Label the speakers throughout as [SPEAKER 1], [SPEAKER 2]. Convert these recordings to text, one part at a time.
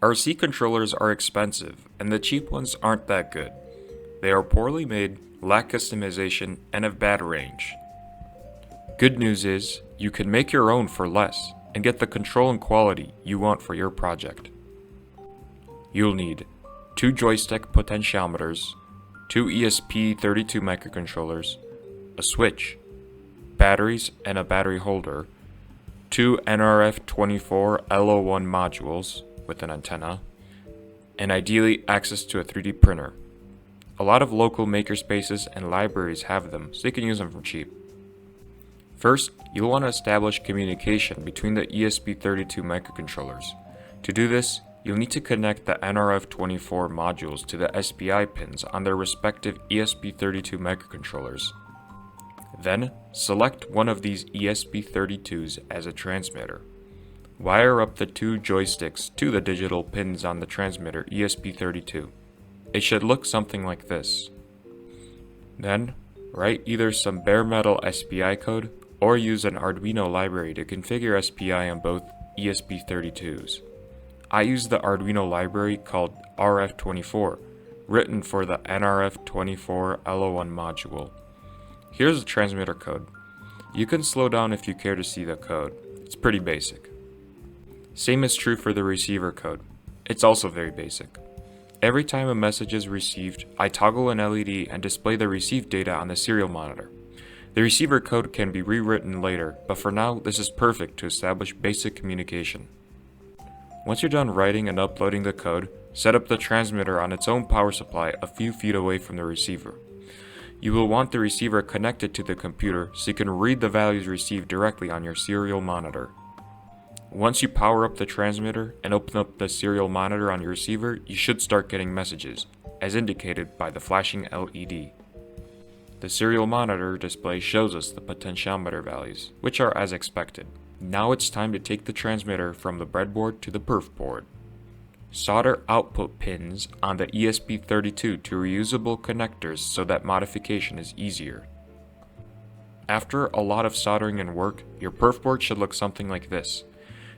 [SPEAKER 1] RC controllers are expensive, and the cheap ones aren't that good. They are poorly made, lack customization, and have bad range. Good news is, you can make your own for less, and get the control and quality you want for your project. You'll need 2 joystick potentiometers, 2 ESP32 microcontrollers, a switch, batteries and a battery holder, 2 NRF24 LO1 modules with an antenna, and ideally access to a 3D printer. A lot of local makerspaces and libraries have them, so you can use them for cheap. First, you'll want to establish communication between the ESP32 microcontrollers. To do this, you'll need to connect the NRF24 modules to the SPI pins on their respective ESP32 microcontrollers. Then, select one of these ESP32s as a transmitter. Wire up the 2 joysticks to the digital pins on the transmitter ESP32. It should look something like this. Then, write either some bare metal SPI code or use an Arduino library to configure SPI on both ESP32s. I use the Arduino library called RF24, written for the NRF24 LO1 module. Here's the transmitter code. You can slow down if you care to see the code. It's pretty basic. Same is true for the receiver code. It's also very basic. Every time a message is received, I toggle an LED and display the received data on the serial monitor. The receiver code can be rewritten later, but for now, this is perfect to establish basic communication. Once you're done writing and uploading the code, set up the transmitter on its own power supply a few feet away from the receiver. You will want the receiver connected to the computer so you can read the values received directly on your serial monitor. Once you power up the transmitter and open up the serial monitor on your receiver, you should start getting messages, as indicated by the flashing LED. The serial monitor display shows us the potentiometer values, which are as expected. Now it's time to take the transmitter from the breadboard to the perf board. Solder output pins on the ESP32 to reusable connectors so that modification is easier. After a lot of soldering and work, your perf board should look something like this.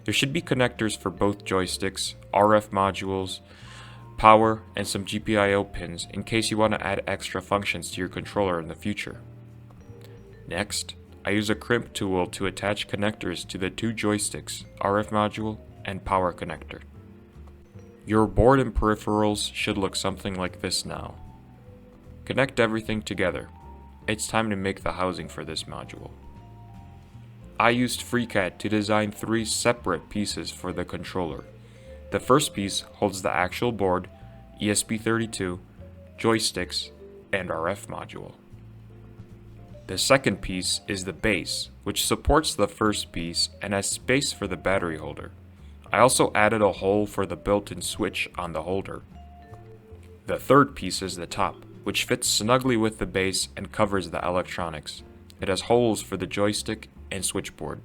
[SPEAKER 1] There should be connectors for both joysticks, RF modules, power, and some GPIO pins in case you want to add extra functions to your controller in the future. Next, I use a crimp tool to attach connectors to the 2 joysticks, RF module, and power connector. Your board and peripherals should look something like this now. Connect everything together. It's time to make the housing for this module. I used FreeCAD to design 3 separate pieces for the controller. The first piece holds the actual board, ESP32, joysticks, and RF module. The second piece is the base, which supports the first piece and has space for the battery holder. I also added a hole for the built-in switch on the holder. The third piece is the top, which fits snugly with the base and covers the electronics. It has holes for the joystick and switchboard.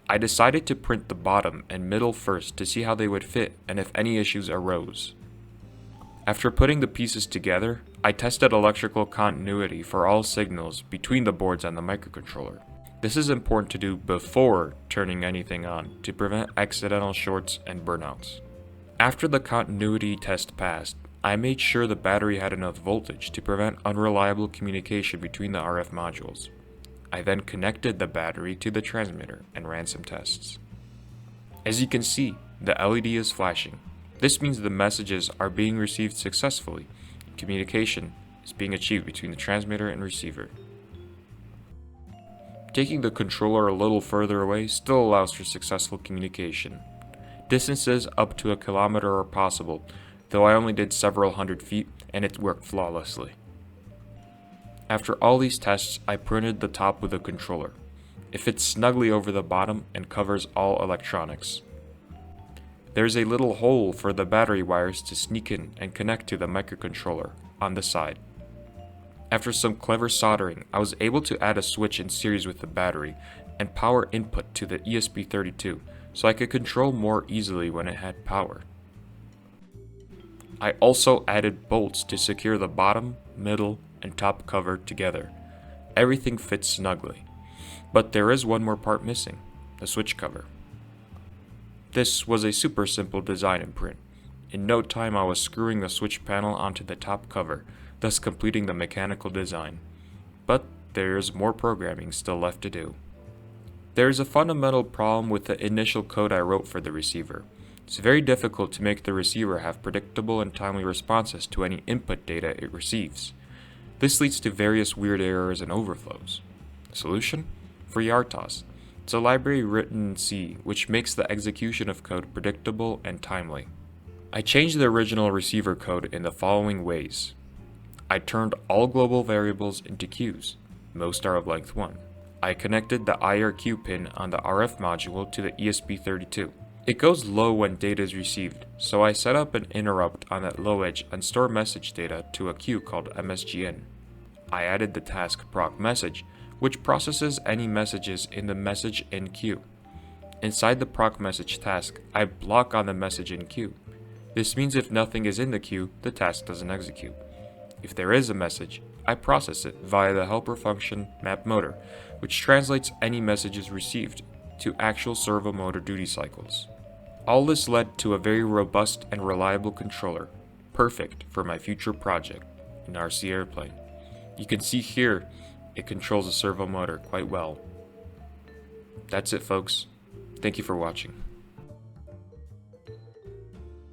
[SPEAKER 1] I decided to print the bottom and middle first to see how they would fit and if any issues arose. After putting the pieces together, I tested electrical continuity for all signals between the boards and the microcontroller. This is important to do before turning anything on to prevent accidental shorts and burnouts. After the continuity test passed, I made sure the battery had enough voltage to prevent unreliable communication between the RF modules. I then connected the battery to the transmitter and ran some tests. As you can see, the LED is flashing. This means the messages are being received successfully. Communication is being achieved between the transmitter and receiver. Taking the controller a little further away still allows for successful communication. Distances up to 1 kilometer are possible, though I only did several hundred feet and it worked flawlessly. After all these tests, I printed the top with a controller. It fits snugly over the bottom and covers all electronics. There's a little hole for the battery wires to sneak in and connect to the microcontroller on the side. After some clever soldering, I was able to add a switch in series with the battery and power input to the ESP32 so I could control more easily when it had power. I also added bolts to secure the bottom, middle, and top cover together. Everything fits snugly. But there is one more part missing, the switch cover. This was a super simple design and print. In no time I was screwing the switch panel onto the top cover, thus completing the mechanical design. But there's more programming still left to do. There's a fundamental problem with the initial code I wrote for the receiver. It's very difficult to make the receiver have predictable and timely responses to any input data it receives. This leads to various weird errors and overflows. Solution? FreeRTOS. It's a library written in C which makes the execution of code predictable and timely. I changed the original receiver code in the following ways. I turned all global variables into queues. Most are of length 1. I connected the IRQ pin on the RF module to the ESP32. It goes low when data is received, so I set up an interrupt on that low edge and store message data to a queue called MSGN. I added the task proc message, which processes any messages in the message in queue. Inside the proc message task, I block on the message in queue. This means if nothing is in the queue, the task doesn't execute. If there is a message, I process it via the helper function mapMotor, which translates any messages received to actual servo motor duty cycles. All this led to a very robust and reliable controller, perfect for my future project, an RC airplane. You can see here, it controls the servo motor quite well. That's it, folks. Thank you for watching.